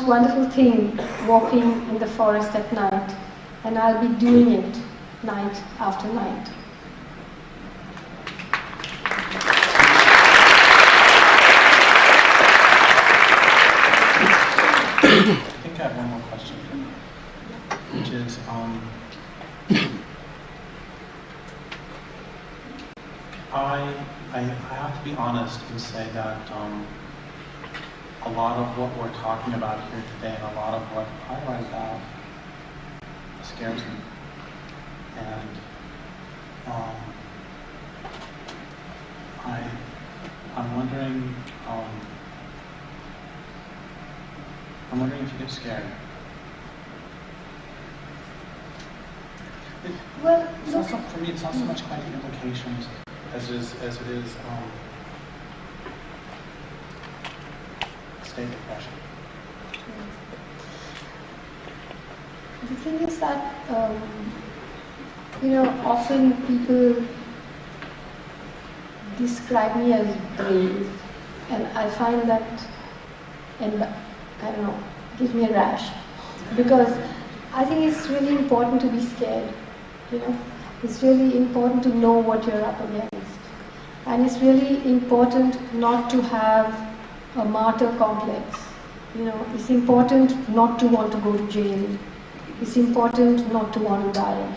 wonderful thing walking in the forest at night, and I'll be doing it night after night. I think I have one more question, which is, I have to be honest and say that a lot of what we're talking about here today and a lot of what I write about scares me. And I'm wondering if you get scared. Well, it's not so, for me, it's not so much quite the implications as it is state depression. The thing is that, often people describe me as brave, and I find that, and I don't know, gives me a rash, because I think it's really important to be scared, It's really important to know what you're up against, and it's really important not to have a martyr complex, It's important not to want to go to jail. It's important not to want to die,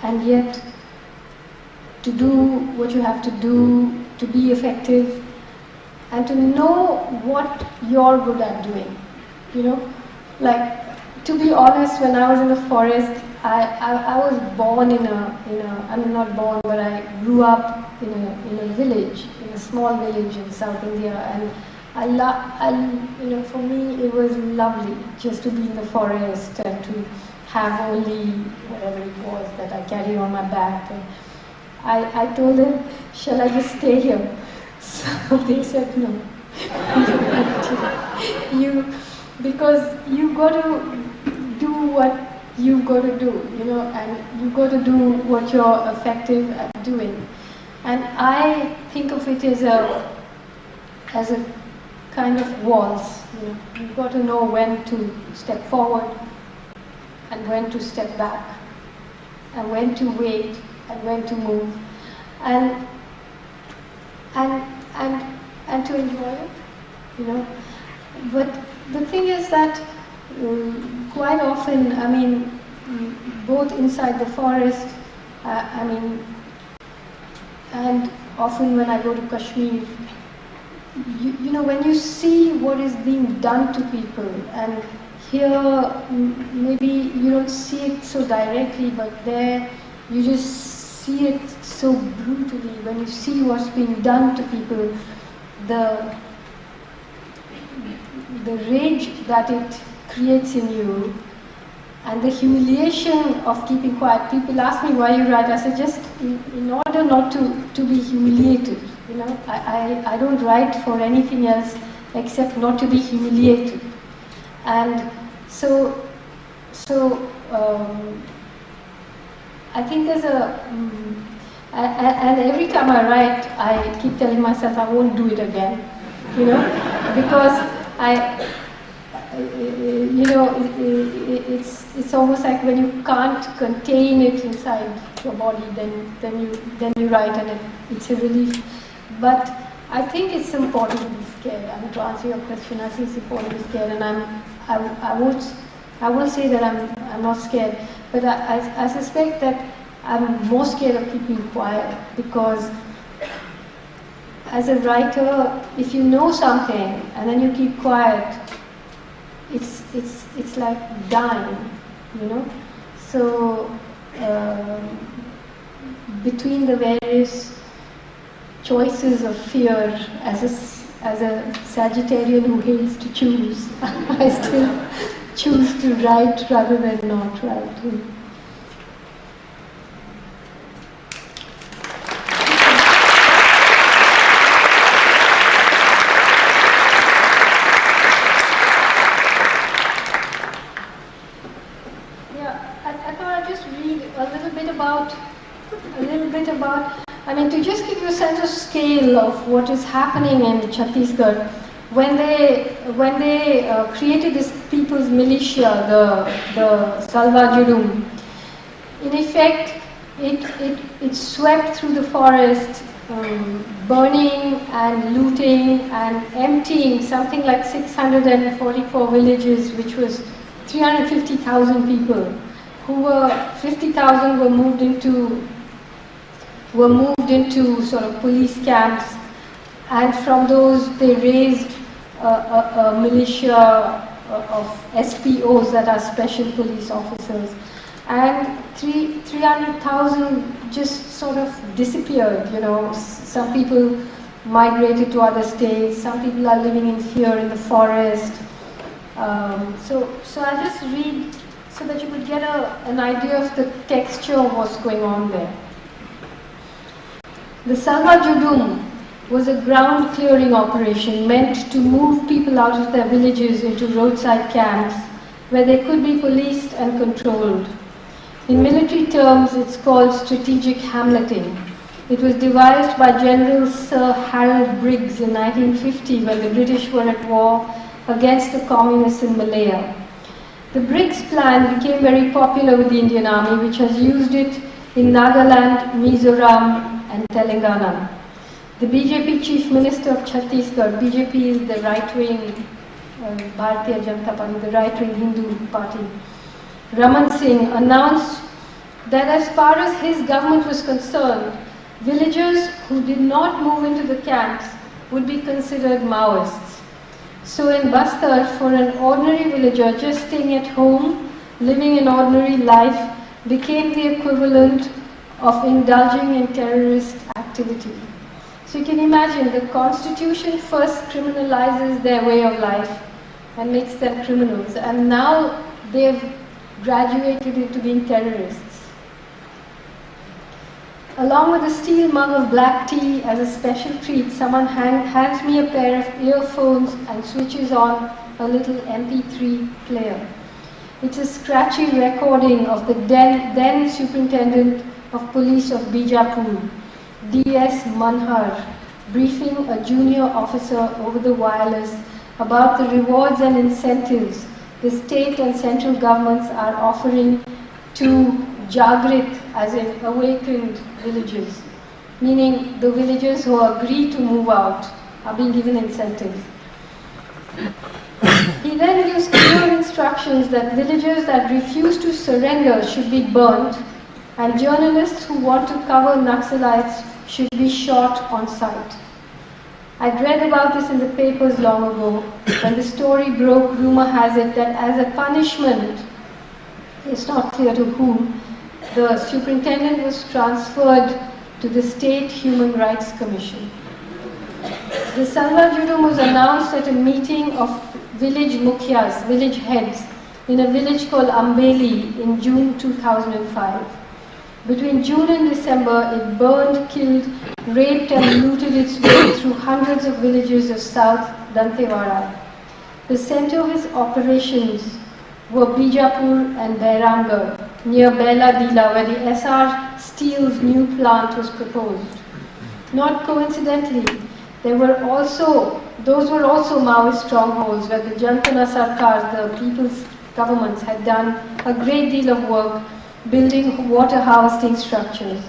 And yet, to do what you have to do, to be effective, and to know what you're good at doing, Like, to be honest, when I was in the forest, I was born I mean not born, but I grew up in a village, in a small village in South India, and for me it was lovely just to be in the forest and to have only whatever it was that I carried on my back. And I told them, shall I just stay here? So they said no. Because you got to do what you've got to do, and you've got to do what you're effective at doing. And I think of it as a kind of waltz, You've got to know when to step forward and when to step back, and when to wait and when to move, and to enjoy it, But the thing is that quite often, both inside the forest, and often when I go to Kashmir, when you see what is being done to people, and here maybe you don't see it so directly, but there you just see it so brutally. When you see what's being done to people, the rage that it creates in you, and the humiliation of keeping quiet. People ask me why you write. I say just in order not to be humiliated. I don't write for anything else except not to be humiliated. And so I think there's and every time I write, I keep telling myself I won't do it again, because it's almost like when you can't contain it inside your body, then you write, and it's a relief. But I think it's important to be scared. To answer your question, I think it's important to be scared, and I won't say that I'm not scared, but I suspect that I'm more scared of keeping quiet, because as a writer, if you know something and then you keep quiet, it's like dying, So between the various choices of fear, as a Sagittarian who hates to choose, I still choose to write rather than not write. To just give you a sense of scale of what is happening in Chhattisgarh, when they created this people's militia, the Salva Judum, in effect, it swept through the forest, burning and looting and emptying something like 644 villages, which was 350,000 people, who were 50,000 were moved into sort of police camps, and from those they raised a militia of SPOs, that are special police officers, and 300,000 just sort of disappeared. You know, some people migrated to other states, some people are living in here in the forest. So I'll just read so that you could get an idea of the texture of what's going on there. The Salva Judum was a ground clearing operation meant to move people out of their villages into roadside camps where they could be policed and controlled. In military terms, it's called strategic hamleting. It was devised by General Sir Harold Briggs in 1950 when the British were at war against the communists in Malaya. The Briggs plan became very popular with the Indian Army, which has used it in Nagaland, Mizoram, and Telangana. The BJP Chief Minister of Chhattisgarh, BJP is the right-wing Bharatiya Janata Party, the right-wing Hindu party, Raman Singh, announced that as far as his government was concerned, villagers who did not move into the camps would be considered Maoists. So in Bastar, for an ordinary villager just staying at home, living an ordinary life, became the equivalent of indulging in terrorist activity. So you can imagine, the Constitution first criminalizes their way of life and makes them criminals, and now they've graduated into being terrorists. Along with a steel mug of black tea as a special treat, someone hands me a pair of earphones and switches on a little MP3 player. It's a scratchy recording of the then Superintendent of Police of Bijapur, D.S. Manhar, briefing a junior officer over the wireless about the rewards and incentives the state and central governments are offering to Jagrit, as in awakened villages, meaning the villagers who agree to move out are being given incentives. He then gives clear instructions that villagers that refuse to surrender should be burnt, and journalists who want to cover Naxalites should be shot on sight. I'd read about this in the papers long ago. When the story broke, rumor has it that as a punishment, it's not clear to whom, the superintendent was transferred to the State Human Rights Commission. The Salva Judum was announced at a meeting of village mukhyas, village heads, in a village called Ambeli in June 2005. Between June and December, it burned, killed, raped and looted its way through hundreds of villages of South Dantewada. The center of its operations were Bijapur and Bairamgarh, near Bela Dila, where the SR Steel's new plant was proposed. Not coincidentally, those were also Maoist strongholds where the Jantana Sarkars, the people's governments, had done a great deal of work building water harvesting structures.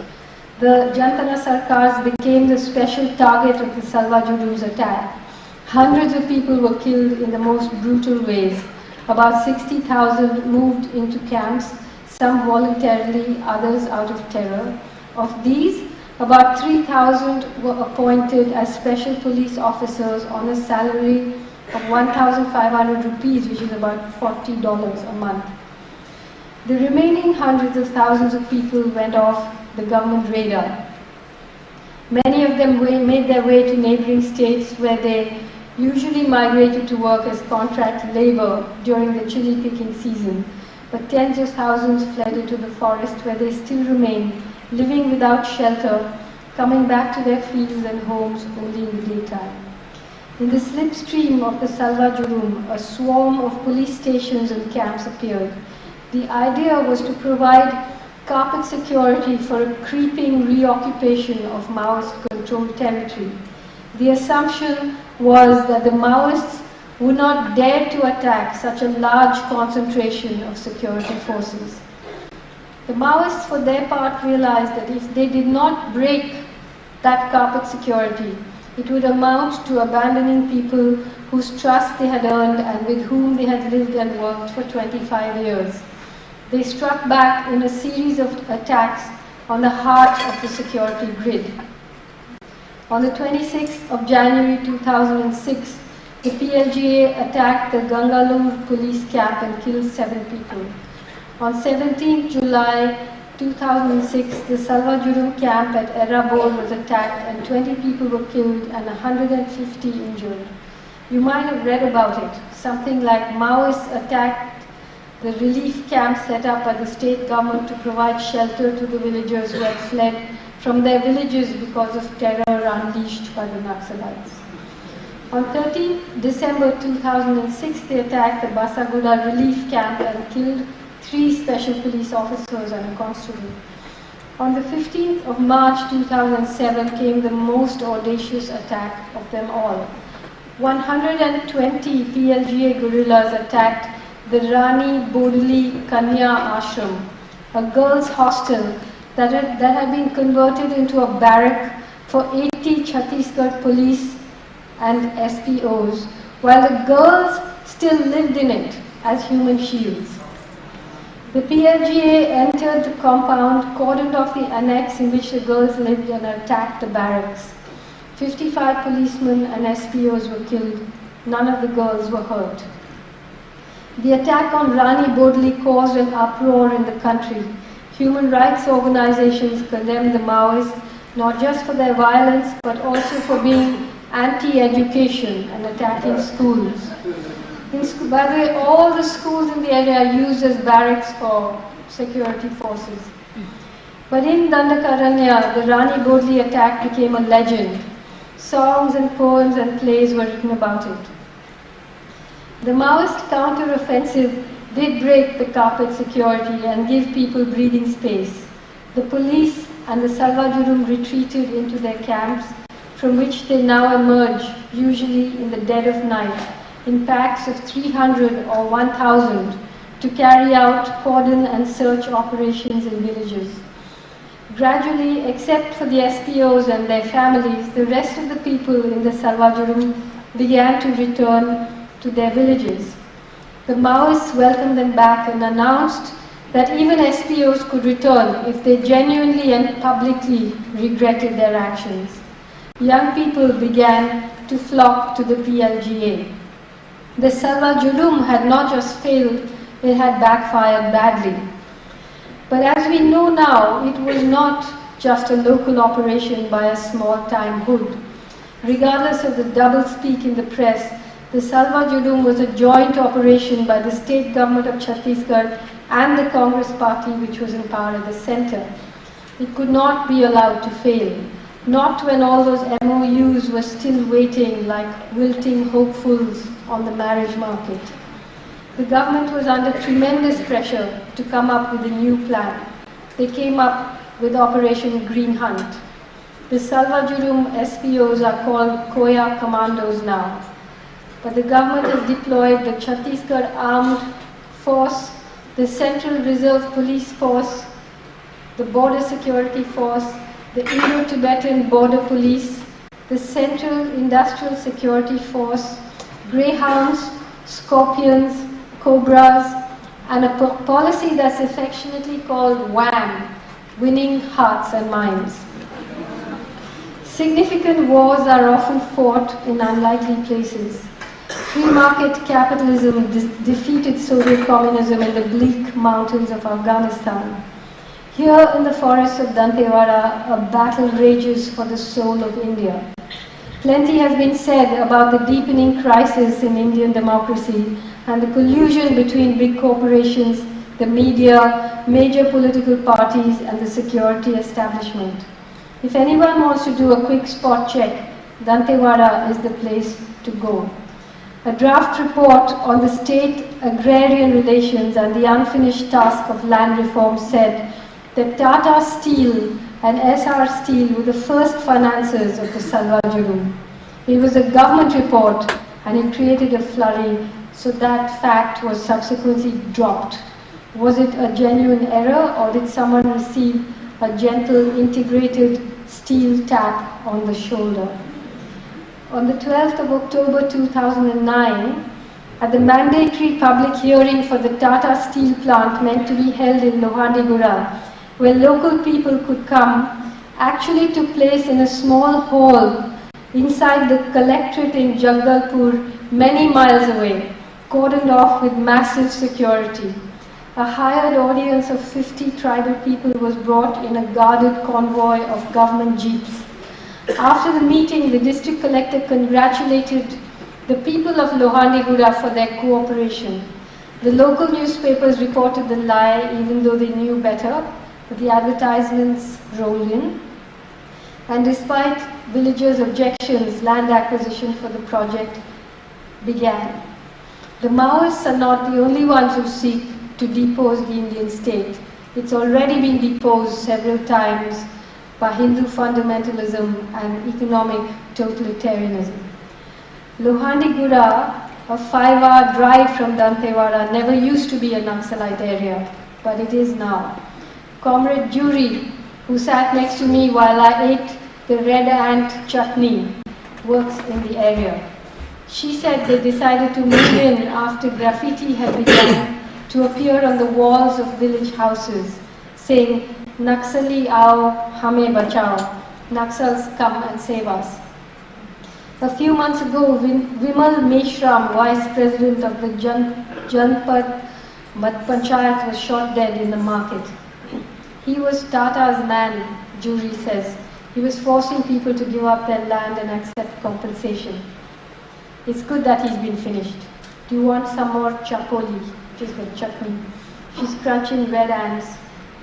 The Jantana Sarkars became the special target of the Salva Judum's attack. Hundreds of people were killed in the most brutal ways. About 60,000 moved into camps, some voluntarily, others out of terror. Of these, about 3,000 were appointed as special police officers on a salary of 1,500 rupees, which is about $40 a month. The remaining hundreds of thousands of people went off the government radar. Many of them made their way to neighboring states where they usually migrated to work as contract labor during the chili picking season, but tens of thousands fled into the forest where they still remain, living without shelter, coming back to their fields and homes only in the daytime. In the slipstream of the Salva Judum, a swarm of police stations and camps appeared. The idea was to provide carpet security for a creeping reoccupation of Maoist-controlled territory. The assumption was that the Maoists would not dare to attack such a large concentration of security forces. The Maoists, for their part, realized that if they did not break that carpet security, it would amount to abandoning people whose trust they had earned and with whom they had lived and worked for 25 years. They struck back in a series of attacks on the heart of the security grid. On the 26th of January 2006, the PLGA attacked the Gangalore police camp and killed 7 people. On 17th July 2006, the Salvajurum camp at Errabole was attacked and 20 people were killed and 150 injured. You might have read about it. Something like Maoists attacked the relief camp set up by the state government to provide shelter to the villagers who had fled from their villages because of terror unleashed by the Naxalites. On 13 December 2006, they attacked the Basaguda relief camp and killed 3 special police officers and a constable. On the 15th of March 2007 came the most audacious attack of them all. 120 PLGA guerrillas attacked the Rani Bodli Kanya Ashram, a girls' hostel that had been converted into a barrack for 80 Chhattisgarh police and SPOs, while the girls still lived in it as human shields. The PLGA entered the compound, cordoned off the annex in which the girls lived and attacked the barracks. 55 policemen and SPOs were killed. None of the girls were hurt. The attack on Rani Bodli caused an uproar in the country. Human rights organizations condemned the Maoists not just for their violence but also for being anti-education and attacking schools. By the way, all the schools in the area are used as barracks for security forces. But in Dandakaranya, the Rani Bodli attack became a legend. Songs and poems and plays were written about it. The Maoist counter-offensive did break the carpet security and give people breathing space. The police and the Salvajurum retreated into their camps, from which they now emerge, usually in the dead of night, in packs of 300 or 1,000 to carry out cordon and search operations in villages. Gradually, except for the SPOs and their families, the rest of the people in the Salvajurum began to return to their villages. The Maoists welcomed them back and announced that even SPOs could return if they genuinely and publicly regretted their actions. Young people began to flock to the PLGA. The Salvajurum had not just failed, it had backfired badly. But as we know now, it was not just a local operation by a small-time hood. Regardless of the doublespeak in the press, the Salvajurum was a joint operation by the state government of Chhattisgarh and the Congress party, which was in power at the center. It could not be allowed to fail, not when all those MOUs were still waiting like wilting hopefuls on the marriage market. The government was under tremendous pressure to come up with a new plan. They came up with Operation Green Hunt. The Salvajurum SPOs are called Koya Commandos now. But the government has deployed the Chhattisgarh Armed Force, the Central Reserve Police Force, the Border Security Force, the Indo-Tibetan Border Police, the Central Industrial Security Force, Greyhounds, Scorpions, Cobras, and a policy that's affectionately called WHAM, Winning Hearts and Minds. Significant wars are often fought in unlikely places. Free market capitalism defeated Soviet communism in the bleak mountains of Afghanistan. Here in the forests of Dantewada, a battle rages for the soul of India. Plenty has been said about the deepening crisis in Indian democracy and the collusion between big corporations, the media, major political parties, and the security establishment. If anyone wants to do a quick spot check, Dantewada is the place to go. A draft report on the state agrarian relations and the unfinished task of land reform said that Tata Steel and SR Steel were the first financiers of the Salvajurum. It was a government report and it created a flurry, so that fact was subsequently dropped. Was it a genuine error, or did someone receive a gentle integrated steel tap on the shoulder? On the 12th of October 2009, at the mandatory public hearing for the Tata Steel plant meant to be held in Lohandigura, where local people could come, actually took place in a small hall inside the collectorate in Jagdalpur, many miles away, cordoned off with massive security. A hired audience of 50 tribal people was brought in a guarded convoy of government jeeps. After the meeting, the district collector congratulated the people of Lohandigura for their cooperation. The local newspapers reported the lie even though they knew better, but the advertisements rolled in. And despite villagers' objections, land acquisition for the project began. The Maoists are not the only ones who seek to depose the Indian state. It's already been deposed several times by Hindu fundamentalism and economic totalitarianism. Lohandigura, a 5-hour drive from Dantewada, never used to be a Naxalite area, but it is now. Comrade Jury, who sat next to me while I ate the red ant chutney, works in the area. She said they decided to move in after graffiti had begun to appear on the walls of village houses, saying, "Naxali aao, hame bachao," Naxals come and save us. A few months ago, Vimal Meshram, vice president of the Janpad Panchayat, was shot dead in the market. He was Tata's man, Jury says. He was forcing people to give up their land and accept compensation. It's good that he's been finished. Do you want some more chapoli, which is the chutney? She's crunching red ants.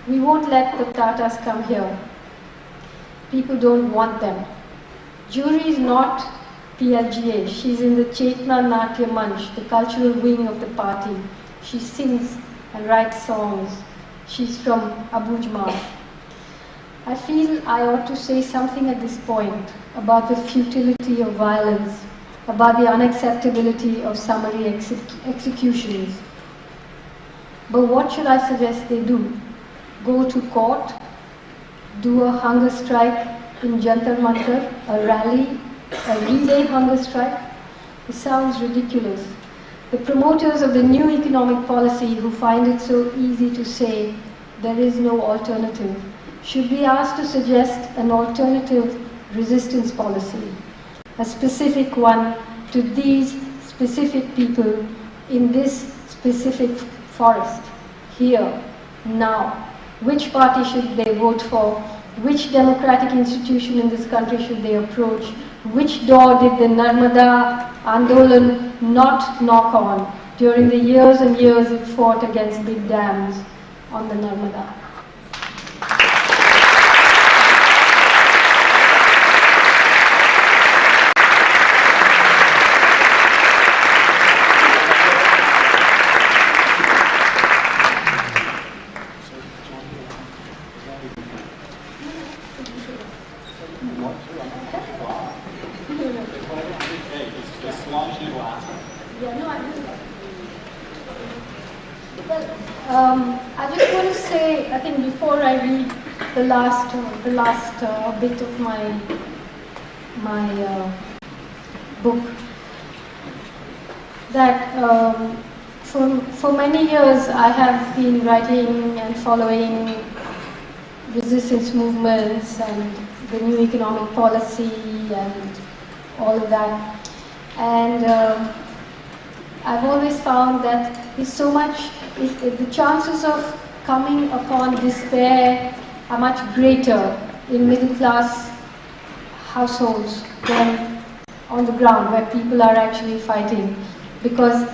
We won't let the Tatas come here. People don't want them. Jury is not PLGA. She's in the Chetna Natya Manch, the cultural wing of the party. She sings and writes songs. She's from Abujmal. I feel I ought to say something at this point about the futility of violence, about the unacceptability of summary executions. But what should I suggest they do? Go to court? Do a hunger strike in Jantar Mantar? A rally? A relay hunger strike? It sounds ridiculous. The promoters of the new economic policy, who find it so easy to say there is no alternative, should be asked to suggest an alternative resistance policy, a specific one to these specific people in this specific forest, here, now. Which party should they vote for? Which democratic institution in this country should they approach? Which door did the Narmada Andolan not knock on during the years and years it fought against big dams on the Narmada? I just want to say, I think before I read the last bit of my book, that for many years I have been writing and following resistance movements and the new economic policy and all of that, and I've always found that the chances of coming upon despair are much greater in middle class households than on the ground where people are actually fighting, because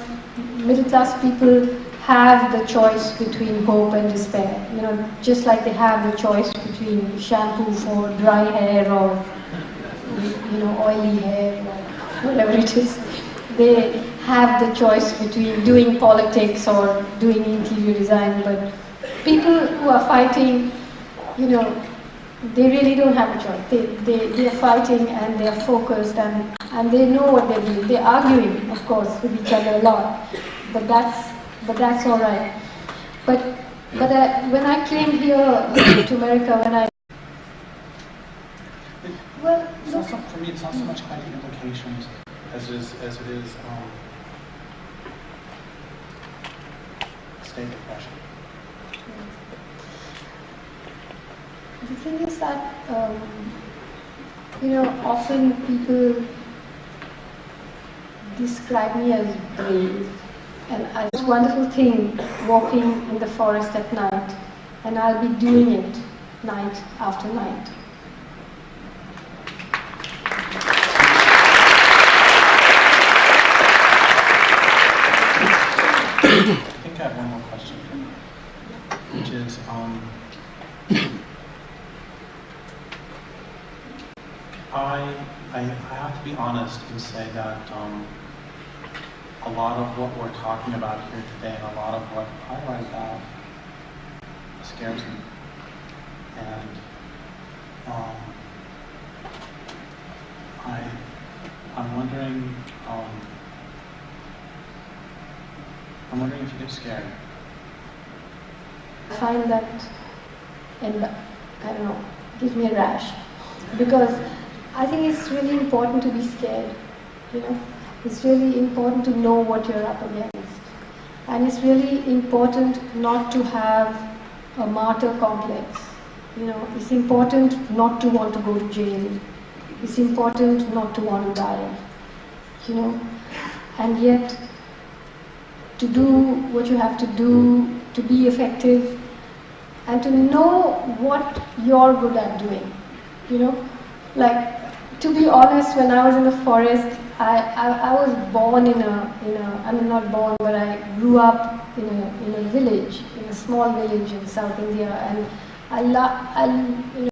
middle class people have the choice between hope and despair, just like they have the choice between shampoo for dry hair or oily hair or whatever it is. They have the choice between doing politics or doing interior design, but people who are fighting, they really don't have a choice. They are fighting and they are focused and they know what they're doing. They're arguing, of course, with each other a lot, but that's all right. But when I came here to America, well, it's not so, for me, it's not so much about the implications as it is state depression. The thing is that, often people describe me as brave, and it's a wonderful thing walking in the forest at night, and I'll be doing it night after night. I think I have one more question for you, which is, I have to be honest and say that a lot of what we're talking about here today and a lot of what I write about scares me. And I'm wondering if you get scared. I find that, and I don't know, gives me a rash, because I think it's really important to be scared. It's really important to know what you're up against, and it's really important not to have a martyr complex. It's important not to want to go to jail. It's important not to want to die. And yet to do what you have to do to be effective, and to know what you're good at doing. Like, to be honest, when I was in the forest, I was born I mean, not born, but I grew up in a village, in a small village in South India, and